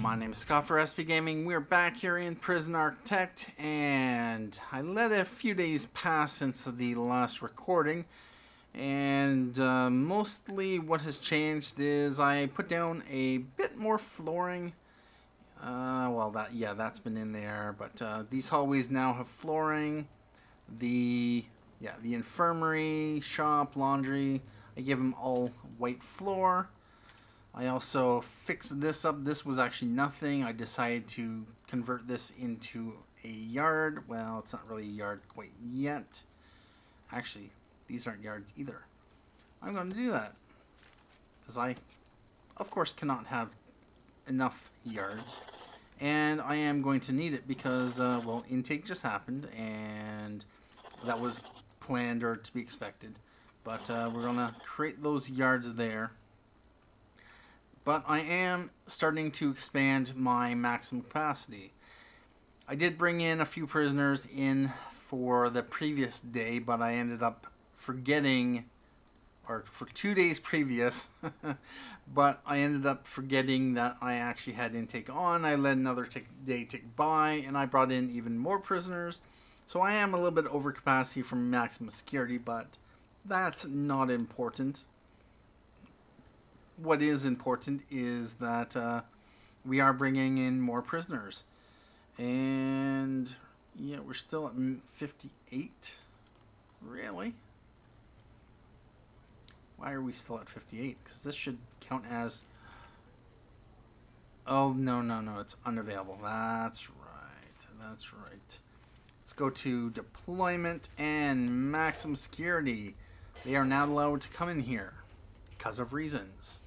My name is Scott for SP Gaming. We're back here in Prison Architect, and I let a few days pass since the last recording, and mostly what has changed is I put down a bit more flooring. That's been in there, but these hallways now have flooring. The infirmary, shop, laundry, I gave them all white floor. I also fixed this up. This was actually nothing. I decided to convert this into a yard. Well, it's not really a yard quite yet. Actually, these aren't yards either. I'm going to do that because I, of course, cannot have enough yards. And I am going to need it because, intake just happened and that was planned or to be expected. But we're going to create those yards there. But I am starting to expand my maximum capacity. I did bring in a few prisoners in for the previous day, but I ended up forgetting, or for 2 days previous, but I ended up forgetting that I actually had intake on. I let another day tick by, and I brought in even more prisoners. So I am a little bit over capacity for maximum security, but that's not important. What is important is that we are bringing in more prisoners. And yeah, we're still at 58. Really? Why are we still at 58? Because this should count as... Oh, no, it's unavailable. That's right. Let's go to deployment and maximum security. They are not allowed to come in here because of reasons.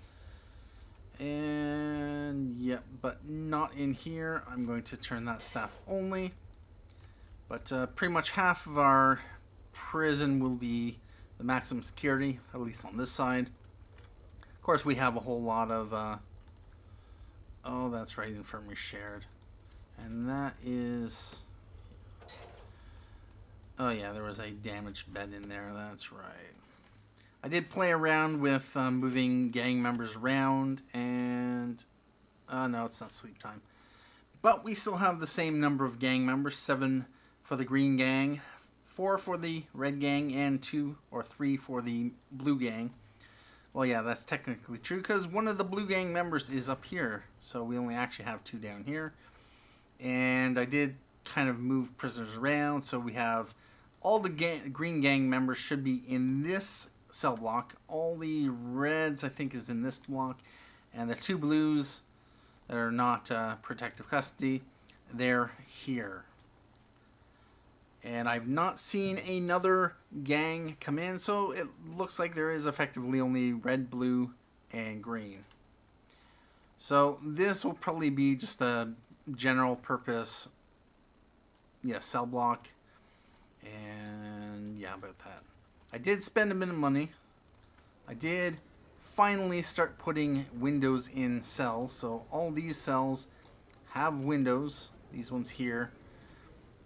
And but not in here. I'm going to turn that staff only. But pretty much half of our prison will be the maximum security, at least on this side. Of course, we have a whole lot of oh, that's right, infirmary shared. And that is, oh yeah, there was a damaged bed in there. That's right. I did play around with moving gang members around, and no, it's not sleep time. But we still have the same number of gang members, 7 for the green gang, 4 for the red gang, and 2 or 3 for the blue gang. Well, yeah, that's technically true because one of the blue gang members is up here, so we only actually have 2 down here. And I did kind of move prisoners around, so we have all the green gang members should be in this cell block. All the reds I think is in this block, and the 2 blues that are not protective custody, they're here. And I've not seen another gang come in, so it looks like there is effectively only red, blue, and green. So this will probably be just a general purpose cell block, and about that. I did spend a bit of money. I did finally start putting windows in cells. So all these cells have windows. These ones here.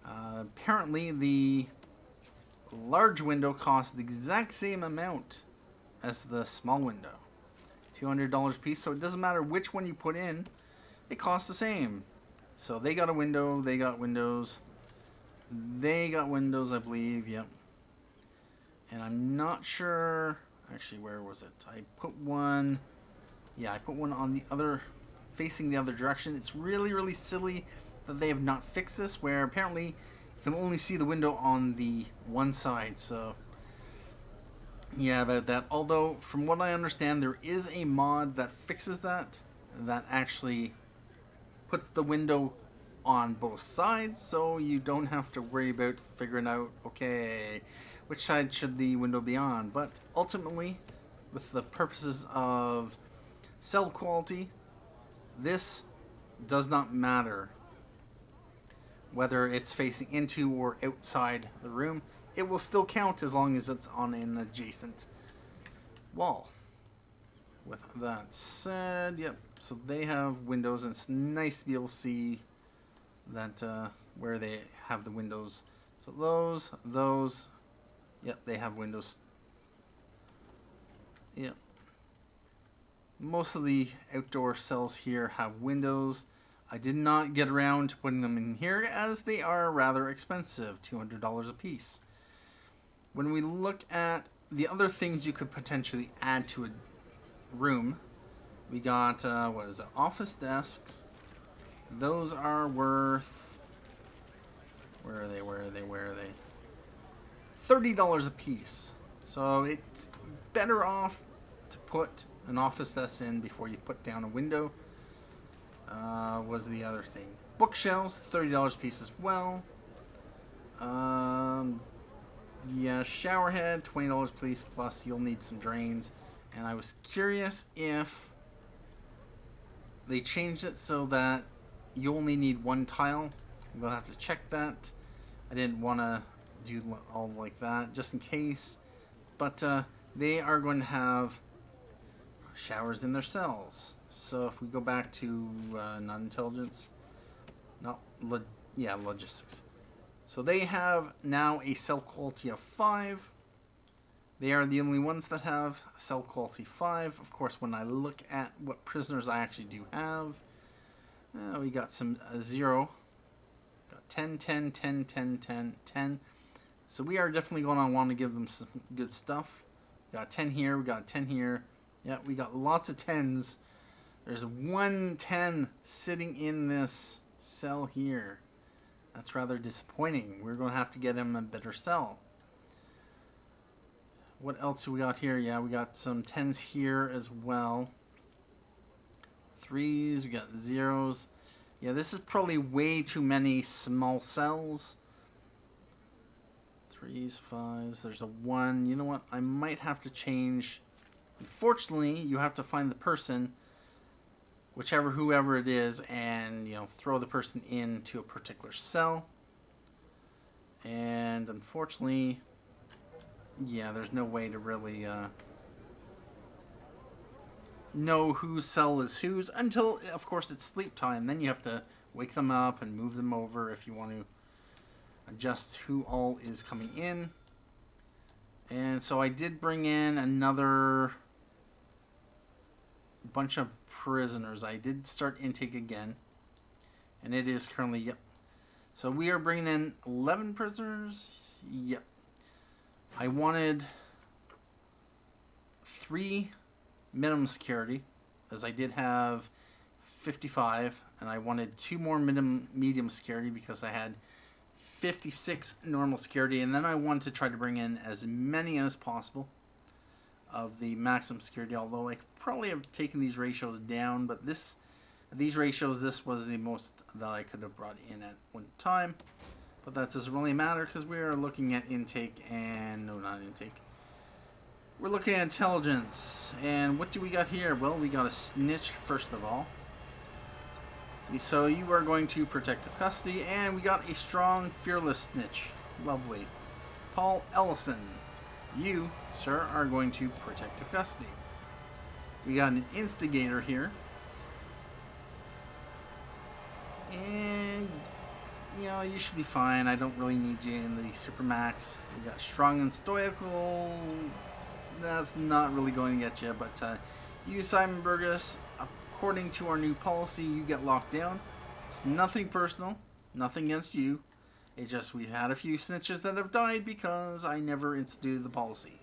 Apparently the large window costs the exact same amount as the small window. $200 a piece. So it doesn't matter which one you put in. It costs the same. So they got a window. They got windows. They got windows, I believe. Yep. And I'm not sure, actually, where was it? I put one on the other, facing the other direction. It's really, really silly that they have not fixed this, where apparently you can only see the window on the one side. So, yeah, about that. Although, from what I understand, there is a mod that fixes that actually puts the window on both sides, so you don't have to worry about figuring out, okay, which side should the window be on. But ultimately, with the purposes of cell quality, this does not matter whether it's facing into or outside the room. It will still count as long as it's on an adjacent wall. With that said, so they have windows, and it's nice to be able to see that where they have the windows. So those, they have windows. Most of the outdoor cells here have windows. I did not get around to putting them in here as they are rather expensive, $200 a piece. When we look at the other things you could potentially add to a room, we got, what is it, office desks. Those are worth, where are they? $30 a piece. So it's better off to put an office desk in before you put down a window. Was the other thing. Bookshelves, $30 a piece as well. Yeah, shower head, $20 a piece, plus you'll need some drains. And I was curious if they changed it so that you only need one tile. I'm going to have to check that. I didn't want to do all like that, just in case. But they are going to have showers in their cells. So if we go back to not intelligence, logistics. So they have now a cell quality of 5. They are the only ones that have cell quality 5. Of course, when I look at what prisoners I actually do have, we got some 0. Got 10, 10, 10, 10, 10, 10. So we are definitely going to want to give them some good stuff. We got 10 here. We got 10 here. Yeah, we got lots of 10s. There's 1 10 sitting in this cell here. That's rather disappointing. We're going to have to get him a better cell. What else do we got here? Yeah, we got some 10s here as well. 3s, we got 0s. Yeah, this is probably way too many small cells. 3s, 5s, there's a 1. You know what? I might have to change. Unfortunately, you have to find the person, whoever it is, and throw the person into a particular cell. And unfortunately, yeah, there's no way to really know whose cell is whose until, of course, it's sleep time. Then you have to wake them up and move them over if you want to adjust who all is coming in. And so I did bring in another bunch of prisoners. I did start intake again, and it is currently, yep. So we are bringing in 11 prisoners. Yep. I wanted 3 minimum security, as I did have 55, and I wanted 2 more medium security because I had 56 normal security, and then I wanted to try to bring in as many as possible of the maximum security, although I could probably have taken these ratios down, but these ratios, this was the most that I could have brought in at one time. But that doesn't really matter because we are looking at intake and... no, not intake. We're looking at intelligence. And what do we got here? Well, we got a snitch, first of all. So you are going to protective custody. And we got a strong, fearless snitch. Lovely. Paul Ellison. You, sir, are going to protective custody. We got an instigator here. And... you should be fine. I don't really need you in the Supermax. We got strong and stoical. That's not really going to get you. But you, Simon Burgess, according to our new policy, you get locked down. It's nothing personal. Nothing against you. It's just we've had a few snitches that have died because I never instituted the policy.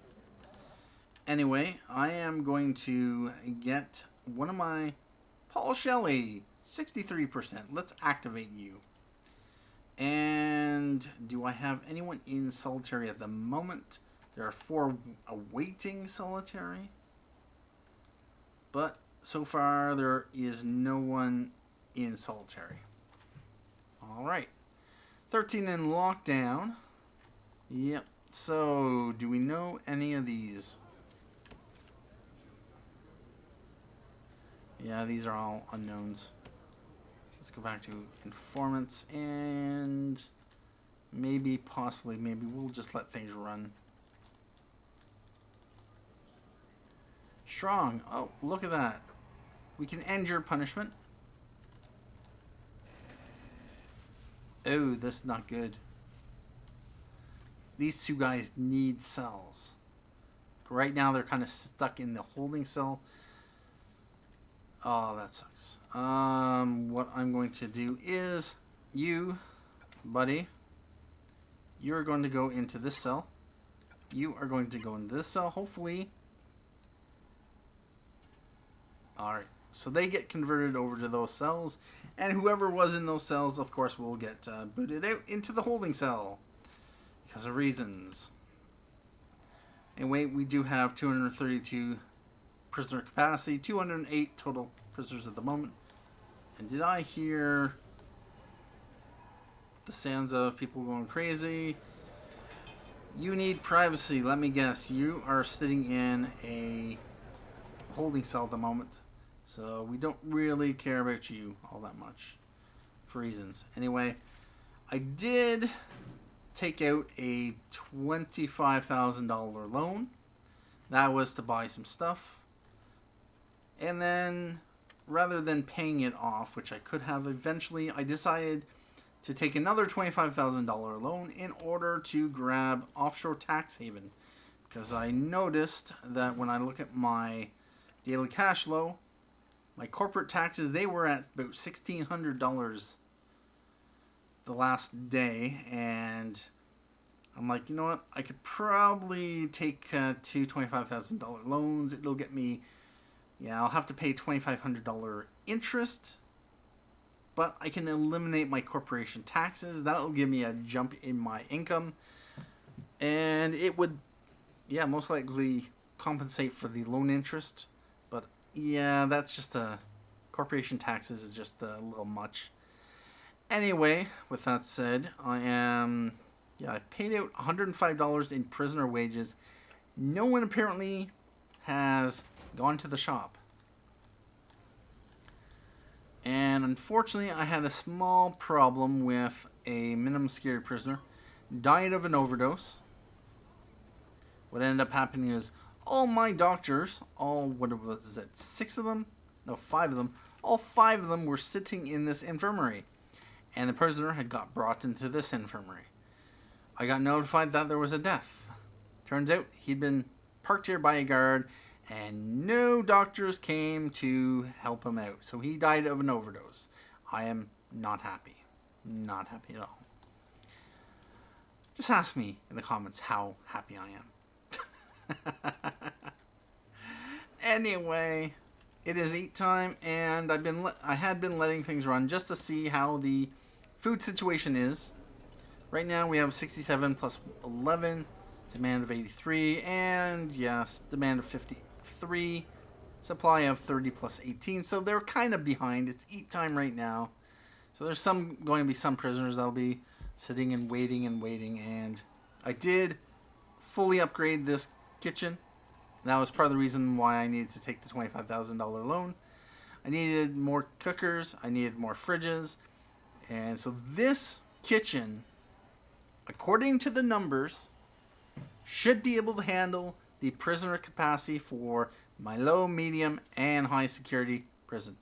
Anyway, I am going to get one of my... Paul Shelley, 63%. Let's activate you. And do I have anyone in solitary at the moment? There are 4 awaiting solitary. But so far there is no one in solitary. Alright. 13 in lockdown. Yep. So, do we know any of these? Yeah, these are all unknowns. Let's go back to informants and maybe we'll just let things run. Strong. Oh, look at that. We can end your punishment. Oh, that's not good. These 2 guys need cells. Right now they're kind of stuck in the holding cell. Oh, that sucks. What I'm going to do is, you, buddy, you're going to go into this cell. You are going to go into this cell, hopefully. Alright, so they get converted over to those cells, and whoever was in those cells, of course, will get booted out into the holding cell because of reasons. Anyway, we do have 232 prisoner capacity, 208 total prisoners at the moment. And did I hear the sounds of people going crazy? You need privacy. Let me guess. You are sitting in a holding cell at the moment. So we don't really care about you all that much for reasons. Anyway, I did take out a $25,000 loan. That was to buy some stuff. And then, rather than paying it off, which I could have eventually, I decided to take another $25,000 loan in order to grab offshore tax haven. Because I noticed that when I look at my daily cash flow, my corporate taxes, they were at about $1,600 the last day. And I'm like, you know what? I could probably take two $25,000 loans. It'll get me, yeah, I'll have to pay $2,500 interest, but I can eliminate my corporation taxes. That'll give me a jump in my income, and it would, yeah, most likely compensate for the loan interest. But yeah, that's just corporation taxes is just a little much. Anyway, with that said, I paid out $105 in prisoner wages. No one apparently has gone to the shop. And unfortunately, I had a small problem with a minimum security prisoner. Died of an overdose. What ended up happening is all my doctors, what was it, 6 of them? No, 5 of them. All 5 of them were sitting in this infirmary. And the prisoner had got brought into this infirmary. I got notified that there was a death. Turns out he'd been parked here by a guard, and no doctors came to help him out. So he died of an overdose. I am not happy. Not happy at all. Just ask me in the comments how happy I am. Anyway, it is eat time, and I had been letting things run just to see how the food situation is. Right now we have 67 plus 11, demand of 83, and yes, demand of 53, supply of 30 plus 18. So they're kind of behind. It's eat time right now. So there's going to be some prisoners that'll be sitting and waiting. And I did fully upgrade this kitchen. That was part of the reason why I needed to take the $25,000 loan. I needed more cookers. I needed more fridges. And so this kitchen, according to the numbers, should be able to handle the prisoner capacity for my low, medium, and high security prison.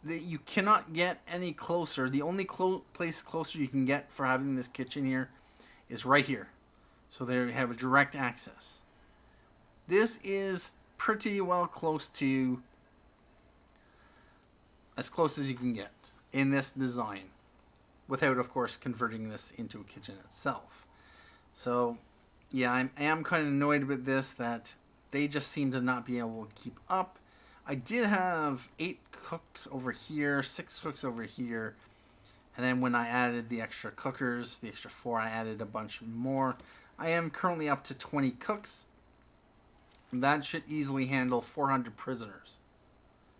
You cannot get any closer. The only place closer you can get for having this kitchen here is right here. So they have a direct access. This is pretty well close to as close as you can get in this design, without, of course, converting this into a kitchen itself. So, yeah, I am kind of annoyed about this, that they just seem to not be able to keep up. I did have 8 cooks over here, 6 cooks over here, and then when I added the extra cookers, the extra 4, I added a bunch more. I am currently up to 20 cooks. That should easily handle 400 prisoners.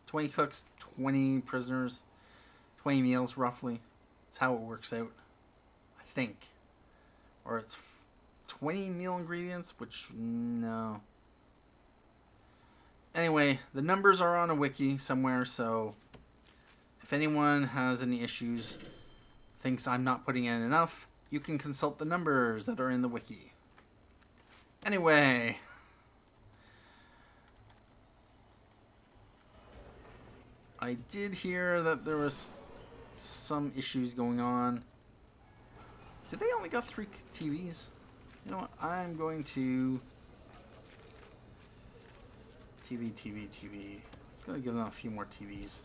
20 cooks, 20 prisoners, 20 meals roughly. That's how it works out, I think. Or it's 20 meal ingredients, which, no. Anyway, the numbers are on a wiki somewhere, so if anyone has any issues, thinks I'm not putting in enough, you can consult the numbers that are in the wiki. Anyway, I did hear that there was some issues going on. Did they only got 3 TVs? You know what? I'm going to TV. Gonna give them a few more TVs.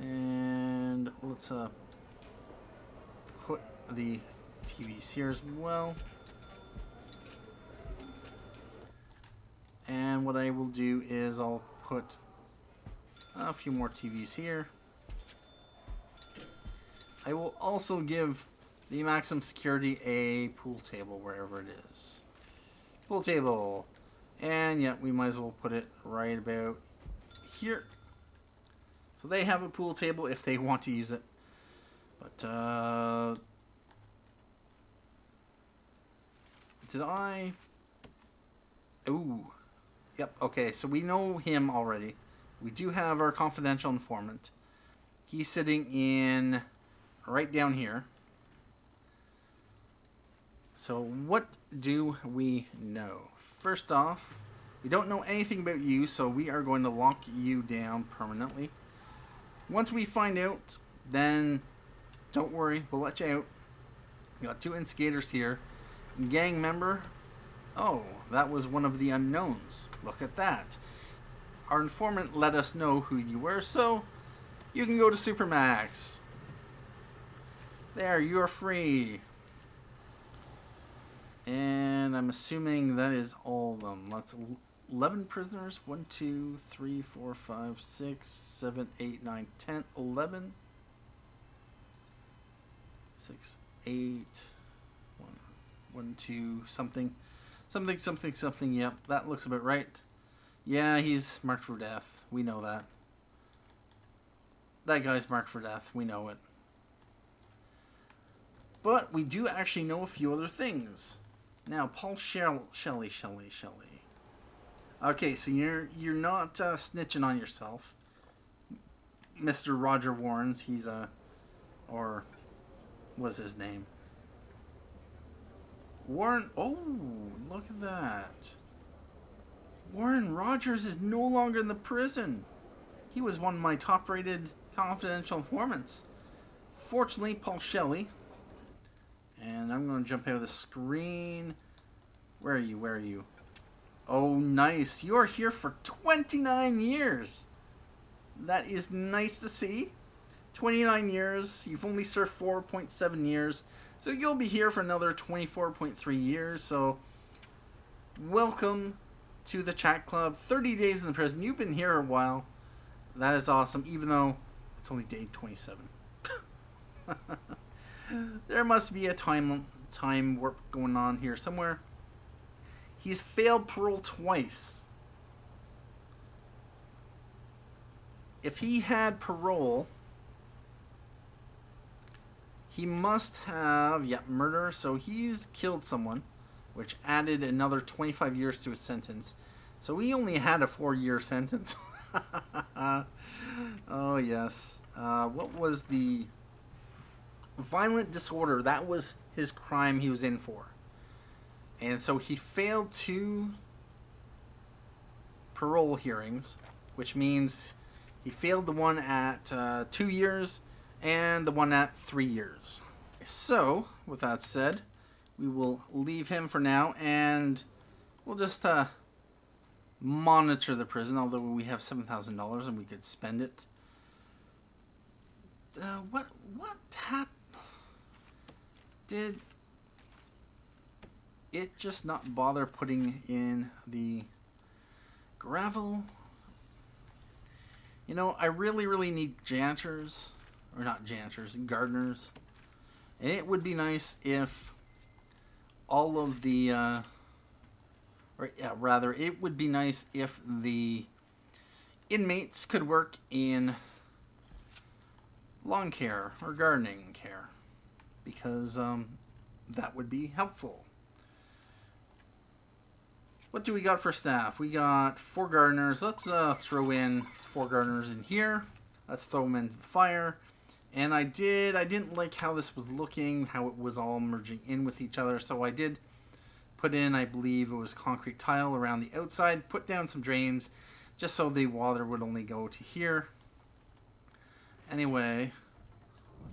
And let's put the TVs here as well. And what I will do is I'll put a few more TVs here. I will also give the maximum security a pool table wherever it is. Pool table. And yeah, we might as well put it right about here. So they have a pool table if they want to use it. But, did I? Ooh. Yep, okay, so we know him already. We do have our confidential informant. He's sitting in right down here. So what do we know? First off, we don't know anything about you, so we are going to lock you down permanently. Once we find out, then don't worry, we'll let you out. We got 2 instigators here. Gang member. Oh, that was one of the unknowns. Look at that. Our informant let us know who you were, so you can go to Supermax. There, you are free. And I'm assuming that is all of them. Let's 11 prisoners. 1, 2, 3, 4, 5, 6, 7, 8, 9, 10, 11. 6, 8. 1, 2, something. Something. Yep, that looks about right. Yeah, he's marked for death. We know that. That guy's marked for death. We know it. But we do actually know a few other things. Now, Paul Shelley. Okay, so you're not snitching on yourself. Mr. Roger Warrens, he's or what's his name? Warren, oh, look at that. Warren Rogers is no longer in the prison. He was one of my top-rated confidential informants. Fortunately, Paul Shelley. And I'm going to jump out of the screen. Where are you? Oh, nice. You are here for 29 years. That is nice to see. 29 years. You've only served 4.7 years. So you'll be here for another 24.3 years. So welcome to the chat club. 30 days in the prison. You've been here a while. That is awesome, even though it's only day 27. There must be a time warp going on here somewhere. He's failed parole twice. If he had parole, he must have, murder. So he's killed someone, which added another 25 years to his sentence. So he only had a 4-year sentence. Oh, yes. What was the violent disorder? That was his crime he was in for. And so he failed 2 parole hearings, which means he failed the one at 2 years and the one at 3 years. So, with that said, we will leave him for now, and we'll just monitor the prison, although we have $7,000 and we could spend it. What happened? Did it just not bother putting in the gravel? You know, I really need janitors, or not janitors, gardeners. And it would be nice if all of the, it would be nice if the inmates could work in lawn care or gardening care, because that would be helpful. What do we got for staff? We got 4 gardeners. Let's throw in 4 gardeners in here. Let's throw them into the fire. And I didn't like how this was looking, how it was all merging in with each other. So I did put in, I believe it was concrete tile around the outside. Put down some drains just so the water would only go to here. Anyway,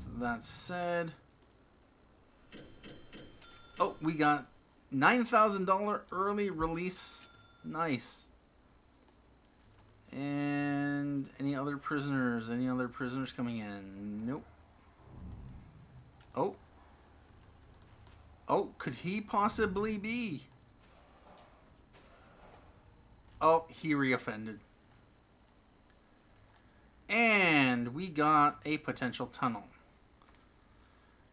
with that said, oh, we got $9,000 early release. Nice. And any other prisoners? Any other prisoners coming in? Nope. Oh. Oh, could he possibly be? Oh, he reoffended. And we got a potential tunnel.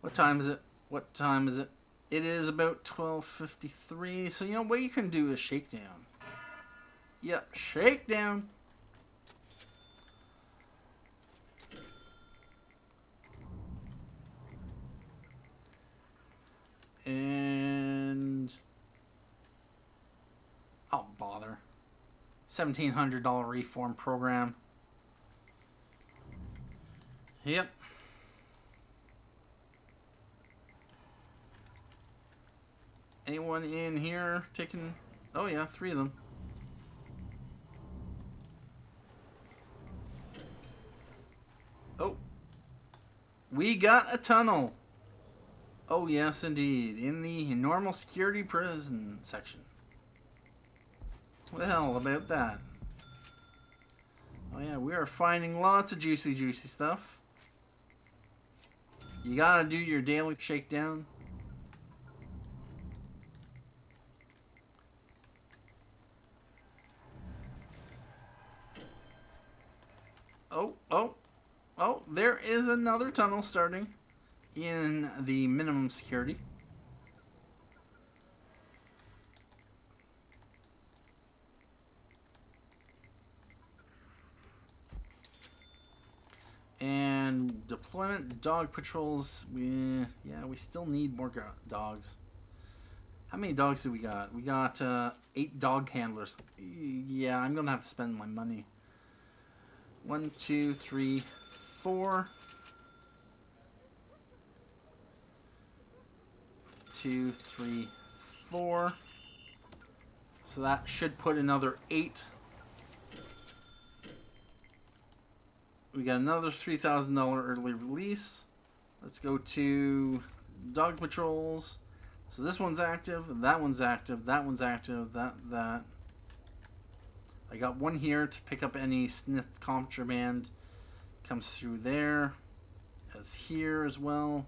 What time is it? What time is it? It is about 12:53. So, you know, what you can do is Shakedown. Yep, Shakedown. And... oh, bother. $1,700 reform program. Yep. Anyone in here taking... oh yeah, 3 of them. Oh. We got a tunnel. Oh yes, indeed. In the normal security prison section. Well, about that. Oh yeah, we are finding lots of juicy stuff. You gotta do your daily shakedown. Oh, there is another tunnel starting in the minimum security. And deployment dog patrols. Yeah, we still need more dogs. How many dogs do we got? We got 8 dog handlers. Yeah, I'm gonna have to spend my money. 1, 2, 3, 4. 2, 3, 4. So that should put another 8. We got another $3,000 early release. Let's go to dog patrols. So this one's active, that one's active, that one's active, that. I got one here to pick up any sniffed contraband. Comes through there. As here as well.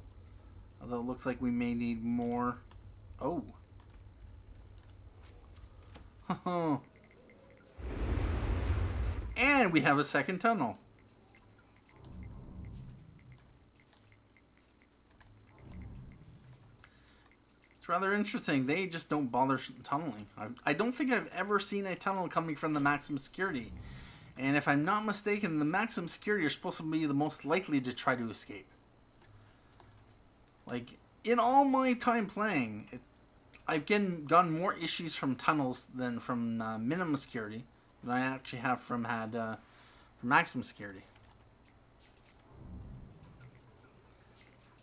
Although it looks like we may need more. Oh. And we have a second tunnel. It's rather interesting. They just don't bother tunneling. I don't think I've ever seen a tunnel coming from the maximum security. And if I'm not mistaken, the maximum security are supposed to be the most likely to try to escape. Like, in all my time playing, I've gotten more issues from tunnels than from minimum security than I actually have from maximum security.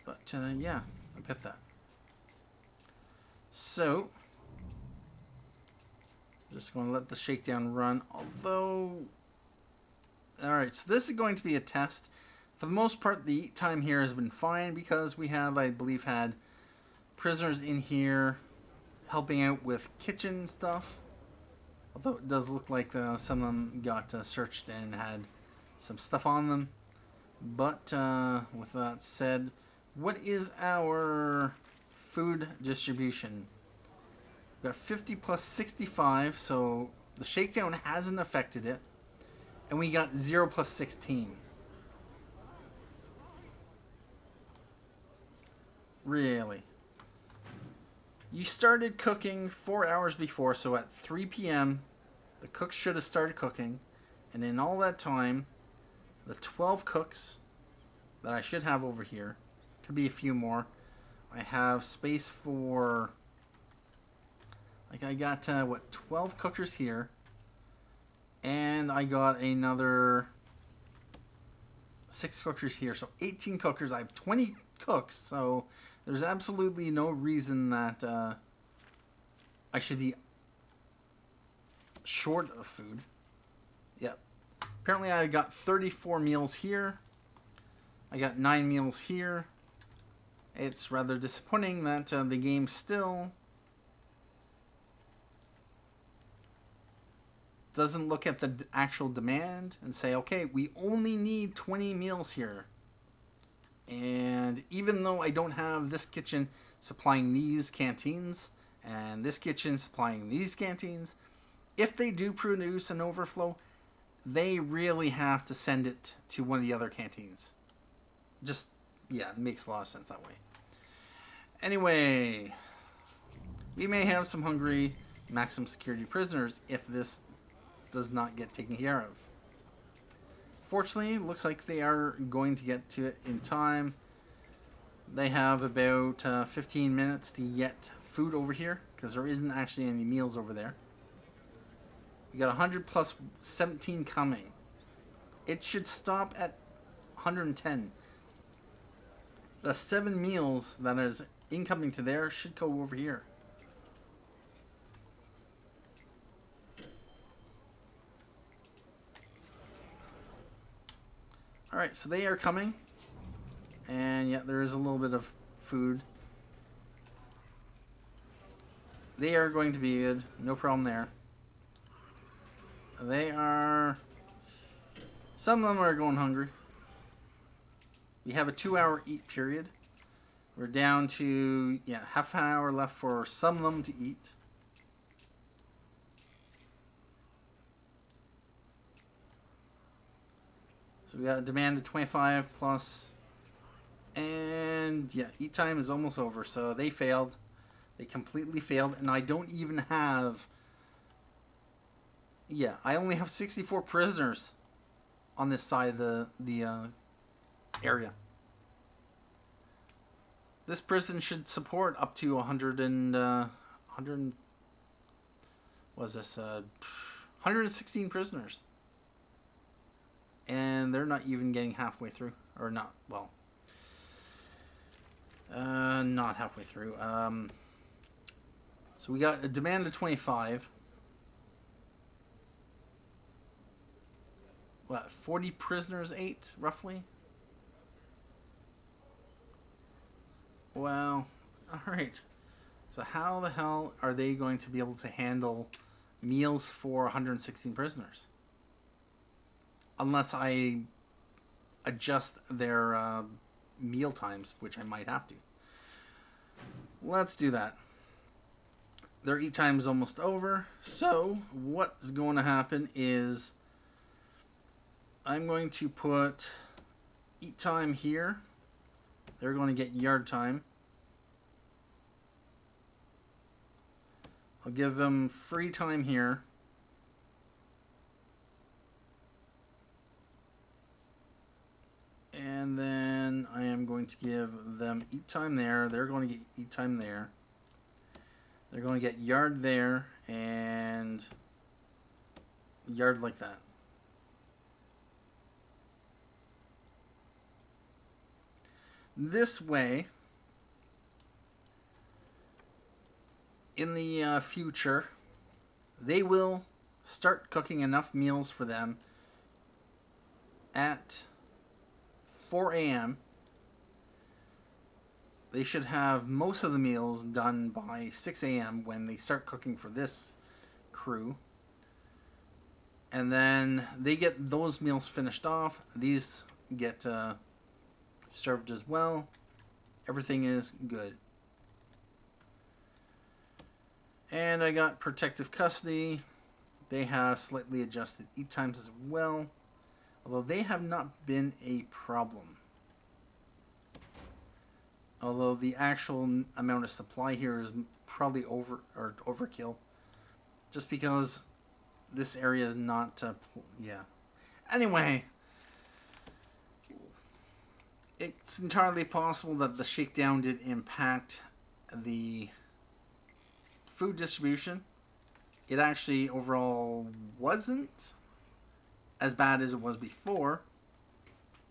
But, yeah, I bet that. So, just going to let the shakedown run. Although, alright, so this is going to be a test. For the most part, the eat time here has been fine because we have, I believe, had prisoners in here helping out with kitchen stuff. Although it does look like some of them got searched and had some stuff on them. But with that said, what is our food distribution? We've got 50 plus 65, so the shakedown hasn't affected it. And we got 0 plus 16. Really? You started cooking 4 hours before, so at 3 p.m. the cooks should have started cooking. And in all that time, the 12 cooks that I should have over here, could be a few more. I have space for, like, I got, 12 cookers here. And I got another 6 cookers here. So 18 cookers. I have 20 cooks. So there's absolutely no reason that I should be short of food. Yep. Apparently I got 34 meals here. I got 9 meals here. It's rather disappointing that the game still doesn't look at the actual demand and say, okay, we only need 20 meals here. And even though I don't have this kitchen supplying these canteens and this kitchen supplying these canteens, if they do produce an overflow, they really have to send it to one of the other canteens. Just, yeah, it makes a lot of sense that way. Anyway, we may have some hungry maximum security prisoners if this does not get taken care of. Fortunately, it looks like they are going to get to it in time. They have about 15 minutes to get food over here because there isn't actually any meals over there. We got 100 plus 17 coming. It should stop at 110. The 7 meals that is incoming to there should go over here. Alright, so they are coming. And yeah, there is a little bit of food. They are going to be good. No problem there. They are... Some of them are going hungry. We have a 2-hour eat period. We're down to, yeah, half an hour left for some of them to eat. So we got a demand of 25 plus. And yeah, eat time is almost over. So they failed. They completely failed. And I don't even have... Yeah, I only have 64 prisoners on this side of the area. This prison should support up to 100 and 100. Was this 116 prisoners, and they're not even getting halfway through, or not. Well, not halfway through. So we got a demand of 25. What, 40 prisoners ate, roughly? Well, alright. So how the hell are they going to be able to handle meals for 116 prisoners? Unless I adjust their meal times, which I might have to. Let's do that. Their eat time is almost over. So what's going to happen is... I'm going to put eat time here. They're going to get yard time. I'll give them free time here. And then I am going to give them eat time there. They're going to get eat time there. They're going to get yard there and yard like that. This way, in the future, they will start cooking enough meals for them at 4 a.m. They should have most of the meals done by 6 a.m. when they start cooking for this crew. And then they get those meals finished off. These get... served as well. Everything is good. And I got protective custody. They have slightly adjusted eat times as well, although they have not been a problem. Although the actual amount of supply here is probably overkill, just because this area is not yeah. Anyway, it's entirely possible that the shakedown did impact the food distribution. It actually overall wasn't as bad as it was before.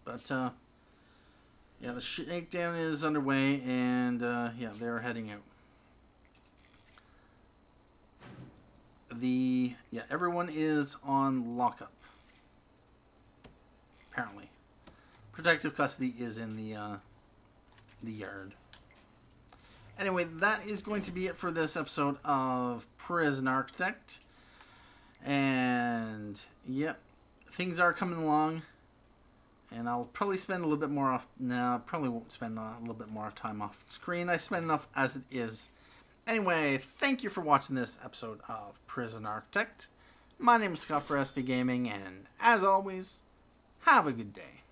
But, yeah, the shakedown is underway, and, yeah, they're heading out. Yeah, everyone is on lockup. Apparently. Protective custody is in the yard. Anyway, that is going to be it for this episode of Prison Architect. And yep, things are coming along. And I'll probably spend a little bit more off. No, I probably won't spend a little bit more time off screen. I spend enough as it is. Anyway, thank you for watching this episode of Prison Architect. My name is Scott for SB Gaming, and as always, have a good day.